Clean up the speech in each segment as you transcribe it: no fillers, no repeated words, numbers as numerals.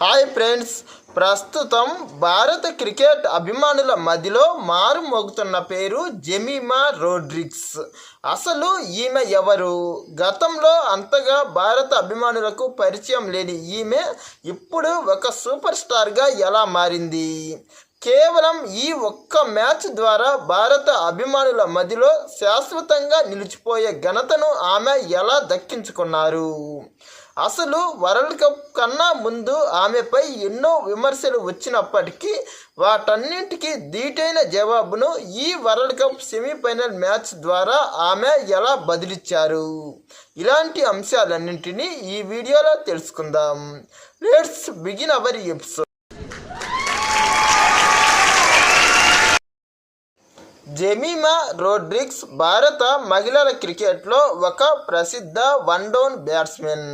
Hi friends, ప్రస్తుతం భారత cricket అభిమానుల మధ్యలో మారుమోగుతున్న పేరు జెమిమా రోడ్రిగ్స్. అసలు ఈమె ఎవరు? గతంలో అంతగా భారత అభిమానులకు పరిచయం లేని ఈమె ఇప్పుడు ఒక సూపర్ స్టార్గా ఎలా మారింది? కేవలం ఈ ఒక్క మ్యాచ్ ద్వారా భారత అభిమానుల మధ్యలో శాశ్వతంగా నిలిచిపోయే ఘనతను ఆమె ఎలా దక్కించుకున్నారు? అసలు వరల్డ్ కప్ కన్నా ముందు ఆమెపై ఎన్నో విమర్శలు వచ్చినప్పటికీ వాటన్నింటికీ ధీటైన జవాబును ఈ వరల్డ్ కప్ సెమీఫైనల్ మ్యాచ్ ద్వారా ఆమె ఎలా బదిలిచ్చారు? ఇలాంటి అంశాలన్నింటినీ ఈ వీడియోలో తెలుసుకుందాం. Let's begin our episode. Jemimah Rodrigues భారత మహిళల క్రికెట్లో ఒక ప్రసిద్ధ వన్ డౌన్ బ్యాట్స్మెన్.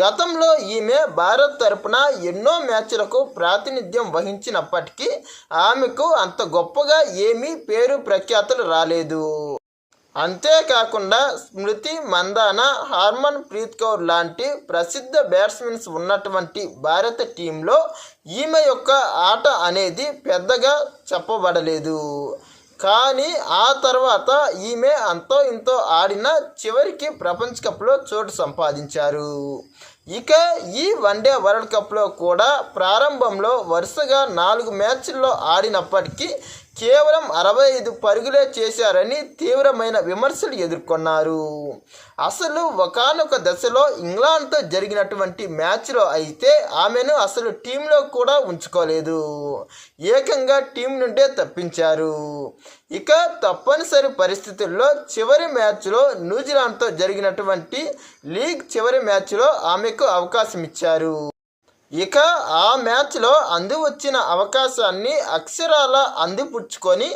గతంలో ఈమె భారత్ తరపున ఎన్నో మ్యాచ్లకు ప్రాతినిధ్యం వహించినప్పటికీ ఆమెకు అంత గొప్పగా ఏమీ పేరు ప్రఖ్యాతులు రాలేదు. అంతేకాకుండా స్మృతి మందాన, హర్మన్ ప్రీత్ కౌర్ లాంటి ప్రసిద్ధ బ్యాట్స్మెన్స్ ఉన్నటువంటి భారత టీంలో ఈమె యొక్క ఆట అనేది పెద్దగా చెప్పబడలేదు. కానీ ఆ తర్వాత ఈమె అంతో ఇంతో ఆడిన చివరికి ప్రపంచ కప్లో చోటు సంపాదించారు. ఇక ఈ వన్డే వరల్డ్ కప్లో కూడా ప్రారంభంలో వరుసగా 4 మ్యాచ్ల్లో ఆడినప్పటికీ కేవలం 65 పరుగులే చేశారని తీవ్రమైన విమర్శలు ఎదుర్కొన్నారు. అసలు ఒకానొక దశలో ఇంగ్లాండ్తో జరిగినటువంటి మ్యాచ్లో అయితే ఆమెను అసలు టీంలో కూడా ఉంచుకోలేదు. ఏకంగా టీం నుండే తప్పించారు. ఇక తప్పనిసరి పరిస్థితుల్లో చివరి మ్యాచ్లో న్యూజిలాండ్తో జరిగినటువంటి లీగ్ చివరి మ్యాచ్లో ఆమెకు అవకాశం ఇచ్చారు. ఇక ఆ మ్యాచ్లో అందివచ్చిన అవకాశాన్ని అక్షరాల అందిపుచ్చుకొని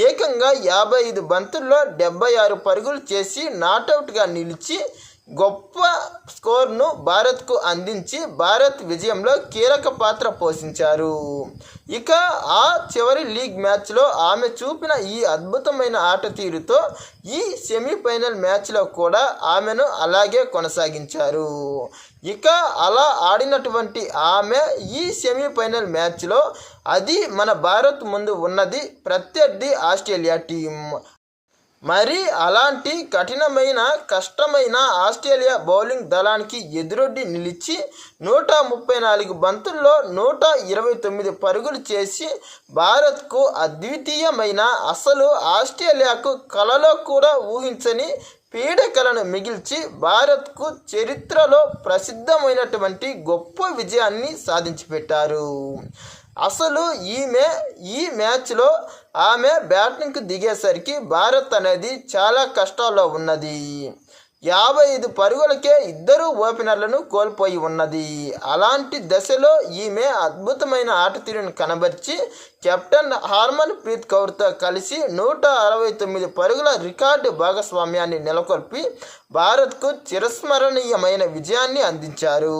ఏకంగా 55 బంతుల్లో 76 పరుగులు చేసి నాటౌట్గా నిలిచి గొప్ప స్కోర్ను భారత్కు అందించి భారత్ విజయంలో కీలక పాత్ర పోషించారు. ఇక ఆ చివరి లీగ్ మ్యాచ్లో ఆమె చూపిన ఈ అద్భుతమైన ఆట తీరుతో ఈ సెమీఫైనల్ మ్యాచ్లో కూడా ఆమెను అలాగే కొనసాగించారు. ఇక అలా ఆడినటువంటి ఆమె ఈ సెమీఫైనల్ మ్యాచ్లో అది మన భారత్ ముందు ఉన్నది ప్రత్యర్థి ఆస్ట్రేలియా టీం. మరి అలాంటి కష్టమైన ఆస్ట్రేలియా బౌలింగ్ దళానికి ఎదురొడ్డి నిలిచి 134 బంతుల్లో 129 పరుగులు చేసి భారత్కు అద్వితీయమైన, అసలు ఆస్ట్రేలియాకు కలలో కూడా ఊహించని పీడకలను మిగిల్చి భారత్కు చరిత్రలో ప్రసిద్ధమైనటువంటి గొప్ప విజయాన్ని సాధించి పెట్టారు. అసలు ఈ మ్యాచ్లో ఆమె బ్యాటింగ్కు దిగేసరికి భారత్ అనేది చాలా కష్టాల్లో ఉన్నది. 55 పరుగులకే 2 ఓపెనర్లను కోల్పోయి ఉన్నది. అలాంటి దశలో ఈమె అద్భుతమైన ఆట తీరును కనబర్చి కెప్టెన్ హర్మన్ ప్రీత్ కౌర్తో కలిసి 169 పరుగుల రికార్డు భాగస్వామ్యాన్ని నెలకొల్పి భారత్కు చిరస్మరణీయమైన విజయాన్ని అందించారు.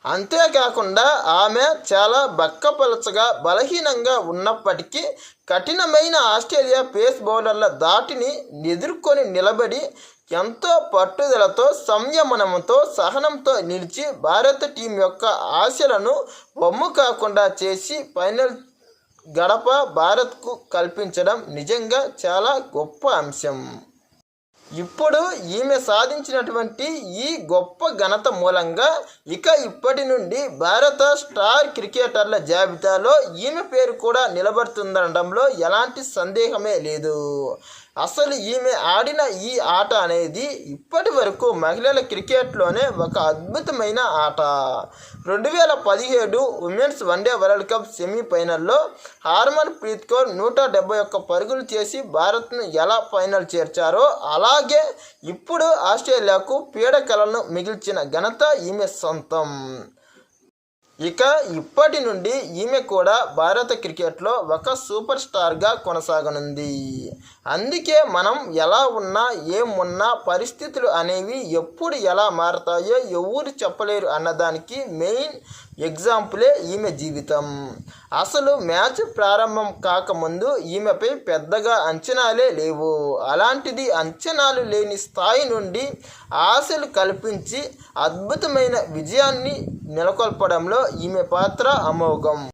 అంతేకాకుండా ఆమె చాలా బక్కపలచగా బలహీనంగా ఉన్నప్పటికీ కఠినమైన ఆస్ట్రేలియా పేస్ బౌలర్ల దాటిని ఎదుర్కొని నిలబడి ఎంతో పట్టుదలతో, సంయమనంతో, సహనంతో నిలిచి భారత టీం యొక్క ఆశలను వమ్ము కాకుండా చేసి ఫైనల్ గడప భారత్కు కల్పించడం నిజంగా చాలా గొప్ప అంశం. ఇప్పుడు ఈమె సాధించినటువంటి ఈ గొప్ప ఘనత మూలంగా ఇప్పటి నుండి భారత స్టార్ క్రికెటర్ల జాబితాలో ఈమె పేరు కూడా నిలబడుతుందనడంలో ఎలాంటి సందేహమే లేదు. అసలు ఈమె ఆడిన ఈ ఆట అనేది ఇప్పటి వరకు మహిళల క్రికెట్లోనే ఒక అద్భుతమైన ఆట. 2017 ఉమెన్స్ వన్డే వరల్డ్ కప్ సెమీఫైనల్లో హర్మన్ ప్రీత్ కౌర్ 171 పరుగులు చేసి భారత్ను ఎలా ఫైనల్ చేర్చారో అలాగే ఇప్పుడు ఆస్ట్రేలియాకు పీడకలను మిగిల్చిన ఘనత ఈమె సొంతం. ఇప్పటి నుండి ఈమె కూడా భారత క్రికెట్లో ఒక సూపర్ స్టార్గా కొనసాగనుంది. అందుకే మనం ఎలా ఉన్నా ఏమున్నా పరిస్థితులు అనేవి ఎప్పుడు ఎలా మారతాయో ఎవరు చెప్పలేరు అన్నదానికి మెయిన్ ఎగ్జాంపులే ఈమె జీవితం. అసలు మ్యాచ్ ప్రారంభం కాకముందు ఈమెపై పెద్దగా అంచనాలే లేవు. అలాంటిది అంచనాలు లేని స్థాయి నుండి ఆశలు కల్పించి అద్భుతమైన విజయాన్ని నెలకొల్పడంలో ఈమె పాత్ర అమోఘం.